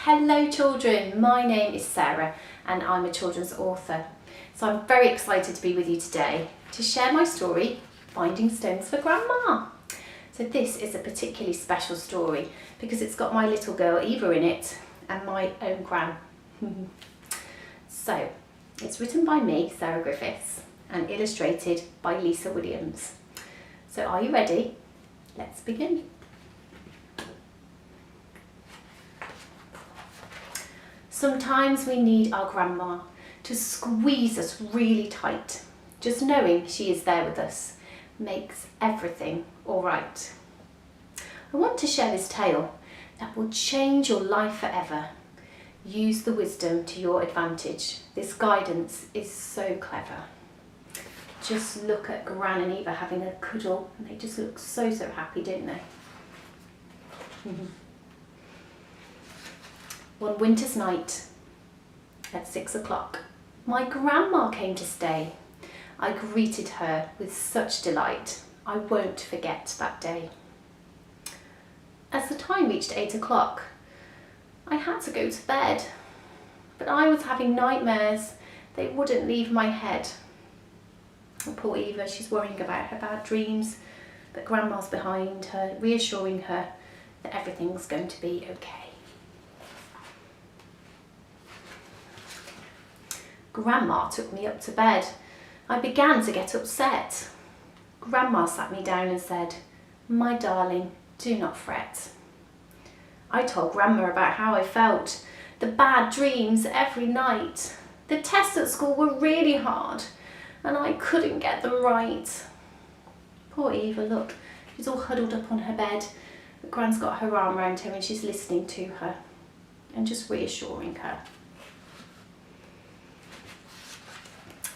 Hello children, my name is Sarah and I'm a children's author. So I'm very excited to be with you today to share my story, Finding Stones for Grandma. So this is a particularly special story because it's got my little girl Eva in it and my own gran. So it's written by me, Sarah Griffiths, and illustrated by Lisa Williams. So are you ready? Let's begin. Sometimes we need our grandma to squeeze us really tight. Just knowing she is there with us makes everything all right. I want to share this tale that will change your life forever. Use the wisdom to your advantage. This guidance is so clever. Just look at Gran and Eva having a cuddle and they just look so happy, don't they? One winter's night at 6 o'clock, my grandma came to stay. I greeted her with such delight. I won't forget that day. As the time reached 8 o'clock, I had to go to bed, but I was having nightmares. They wouldn't leave my head. Oh, poor Eva, she's worrying about her bad dreams, but Grandma's behind her, reassuring her that everything's going to be okay. Grandma took me up to bed. I began to get upset. Grandma sat me down and said, "My darling, do not fret." I told Grandma about how I felt, the bad dreams every night. The tests at school were really hard and I couldn't get them right. Poor Eva, look, she's all huddled up on her bed, but Gran's got her arm around her and she's listening to her and just reassuring her.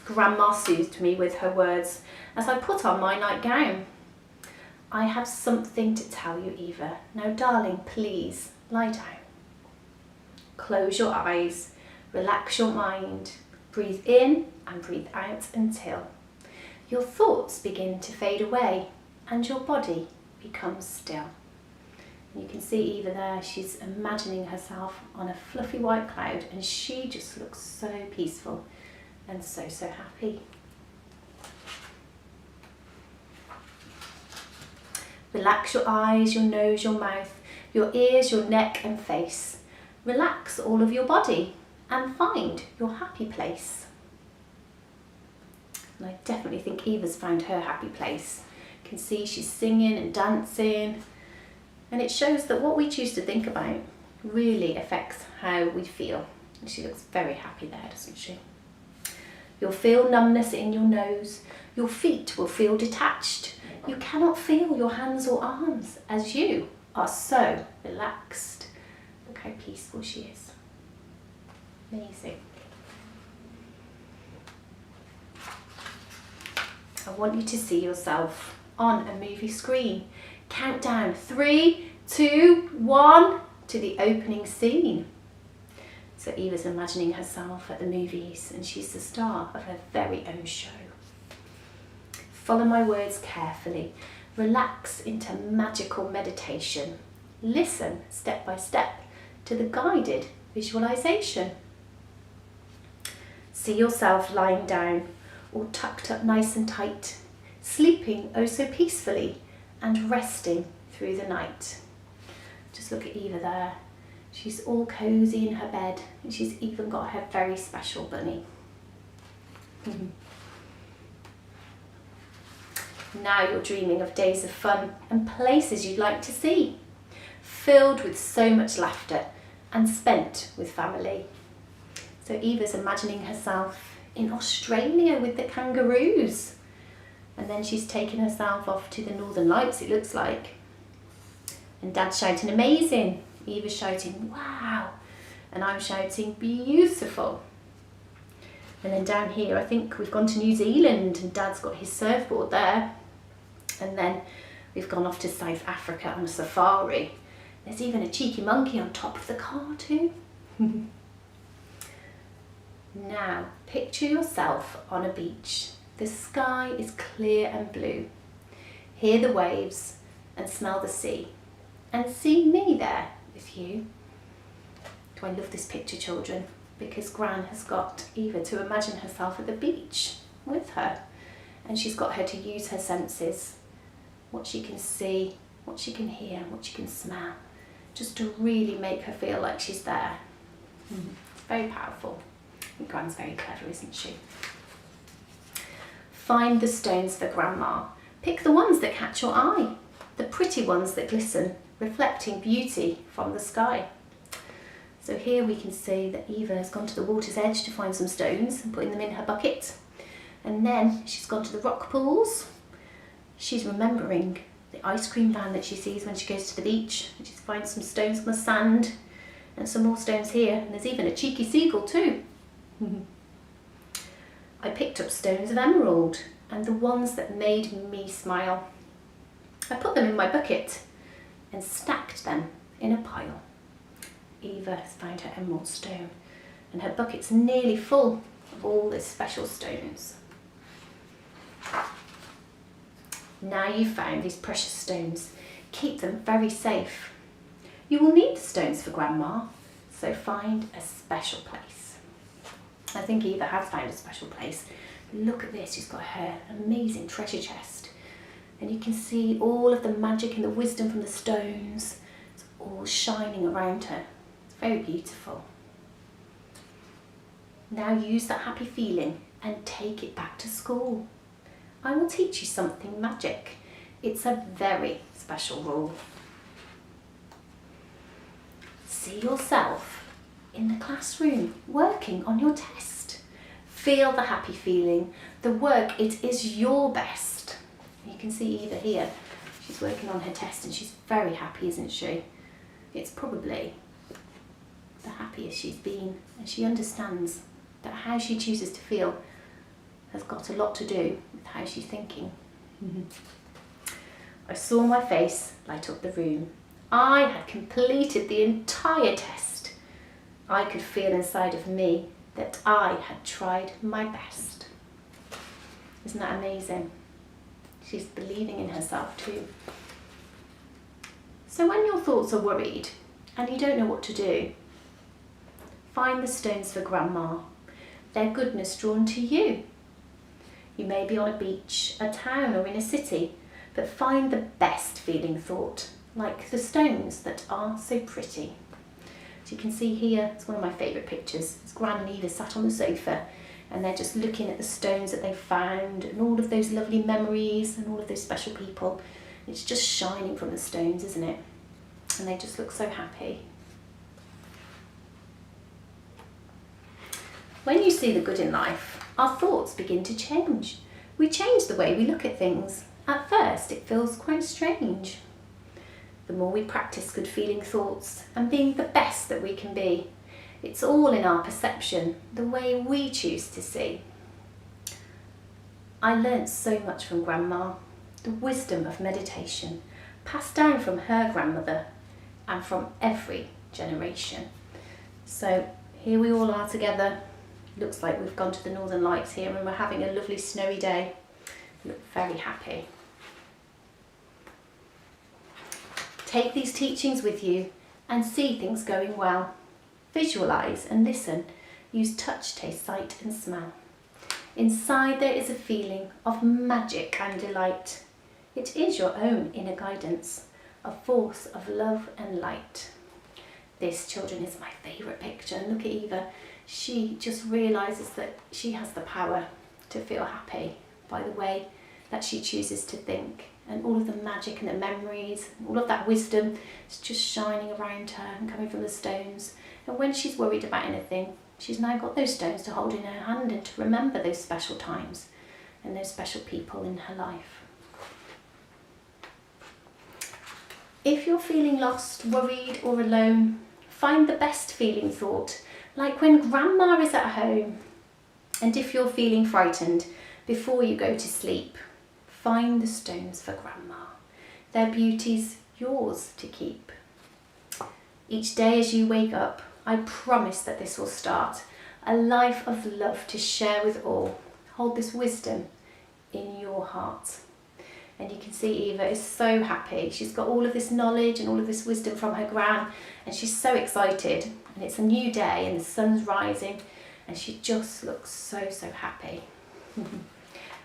Grandma soothed me with her words as I put on my nightgown. "I have something to tell you, Eva. Now, darling, please lie down. Close your eyes, relax your mind, breathe in and breathe out until your thoughts begin to fade away and your body becomes still." And you can see Eva there, she's imagining herself on a fluffy white cloud and she just looks so peaceful and so happy. Relax your eyes, your nose, your mouth, your ears, your neck and face. Relax all of your body and find your happy place. And I definitely think Eva's found her happy place. You can see she's singing and dancing, and it shows that what we choose to think about really affects how we feel. And she looks very happy there, doesn't she? You'll feel numbness in your nose. Your feet will feel detached. You cannot feel your hands or arms as you are so relaxed. Look how peaceful she is. Amazing. I want you to see yourself on a movie screen. Count down 3, 2, 1 to the opening scene. So Eva's imagining herself at the movies and she's the star of her very own show. Follow my words carefully. Relax into magical meditation. Listen step by step to the guided visualization. See yourself lying down, all tucked up nice and tight, sleeping oh so peacefully and resting through the night. Just look at Eva there. She's all cosy in her bed and she's even got her very special bunny. Now you're dreaming of days of fun and places you'd like to see, filled with so much laughter and spent with family. So Eva's imagining herself in Australia with the kangaroos, and then she's taking herself off to the Northern Lights, it looks like. And Dad's shouting amazing, Eva's shouting wow, and I'm shouting beautiful. And then down here I think we've gone to New Zealand and Dad's got his surfboard there. And then we've gone off to South Africa on a safari. There's even a cheeky monkey on top of the car too. Now picture yourself on a beach. The sky is clear and blue. Hear the waves and smell the sea. And see me there with you. Do I love this picture, children? Because Gran has got Eva to imagine herself at the beach with her, and she's got her to use her senses, what she can see, what she can hear, what she can smell, just to really make her feel like she's there. It's very powerful. And Gran's very clever, isn't she? Find the stones for Grandma. Pick the ones that catch your eye, the pretty ones that glisten, reflecting beauty from the sky. So here we can see that Eva has gone to the water's edge to find some stones and putting them in her bucket. And then she's gone to the rock pools. She's remembering the ice cream van that she sees when she goes to the beach. And she's finding some stones on the sand and some more stones here. And there's even a cheeky seagull too. I picked up stones of emerald and the ones that made me smile. I put them in my bucket and stacked them in a pile. Eva has found her emerald stone and her bucket's nearly full of all those special stones. Now you've found these precious stones, keep them very safe. You will need the stones for Grandma, so find a special place. I think Eva has found a special place. Look at this, she's got her amazing treasure chest. And you can see all of the magic and the wisdom from the stones. It's all shining around her. It's very beautiful. Now use that happy feeling and take it back to school. I will teach you something magic. It's a very special rule. See yourself in the classroom working on your test. Feel the happy feeling. The work, it is your best. You can see Eva here. She's working on her test and she's very happy, isn't she? It's probably the happiest she's been, and she understands that how she chooses to feel has got a lot to do with how she's thinking. I saw my face light up the room. I had completed the entire test. I could feel inside of me that I had tried my best. Isn't that amazing? She's believing in herself too. So when your thoughts are worried and you don't know what to do, find the stones for Grandma. Their goodness drawn to you. You may be on a beach, a town or in a city, but find the best feeling thought, like the stones that are so pretty. So you can see here, it's one of my favourite pictures. It's Gran and Eva sat on the sofa and they're just looking at the stones that they've found and all of those lovely memories and all of those special people. It's just shining from the stones, isn't it? And they just look so happy. When you see the good in life, our thoughts begin to change. We change the way we look at things. At first, it feels quite strange. The more we practice good feeling thoughts and being the best that we can be, it's all in our perception, the way we choose to see. I learnt so much from Grandma, the wisdom of meditation, passed down from her grandmother and from every generation. So here we all are together. Looks like we've gone to the Northern Lights here and we're having a lovely snowy day. We look very happy. Take these teachings with you and see things going well. Visualise and listen. Use touch, taste, sight and smell. Inside there is a feeling of magic and delight. It is your own inner guidance, a force of love and light. This, children, is my favourite picture. And look at Eva. She just realises that she has the power to feel happy by the way that she chooses to think. And all of the magic and the memories, and all of that wisdom is just shining around her and coming from the stones. And when she's worried about anything, she's now got those stones to hold in her hand and to remember those special times and those special people in her life. If you're feeling lost, worried or alone, find the best feeling thought, like when Grandma is at home. And if you're feeling frightened, before you go to sleep, find the stones for Grandma. Their beauty's yours to keep. Each day as you wake up, I promise that this will start a life of love to share with all. Hold this wisdom in your heart. And you can see Eva is so happy. She's got all of this knowledge and all of this wisdom from her gran, and she's so excited. And it's a new day and the sun's rising, and she just looks so, so happy.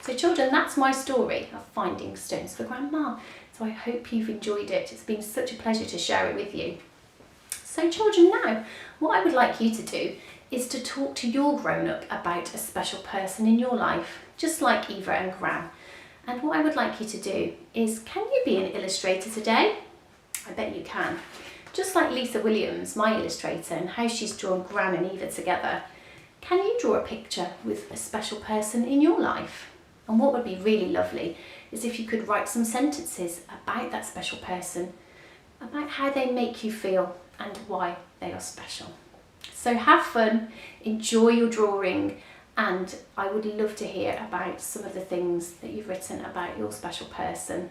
So children, that's my story of finding stones for Grandma. So I hope you've enjoyed it. It's been such a pleasure to share it with you. So children, now what I would like you to do is to talk to your grown-up about a special person in your life, just like Eva and Gran. And what I would like you to do is, can you be an illustrator today? I bet you can. Just like Lisa Williams, my illustrator, and how she's drawn Gran and Eva together. Can you draw a picture with a special person in your life? And what would be really lovely is if you could write some sentences about that special person, about how they make you feel and why they are special. So have fun, enjoy your drawing, and I would love to hear about some of the things that you've written about your special person.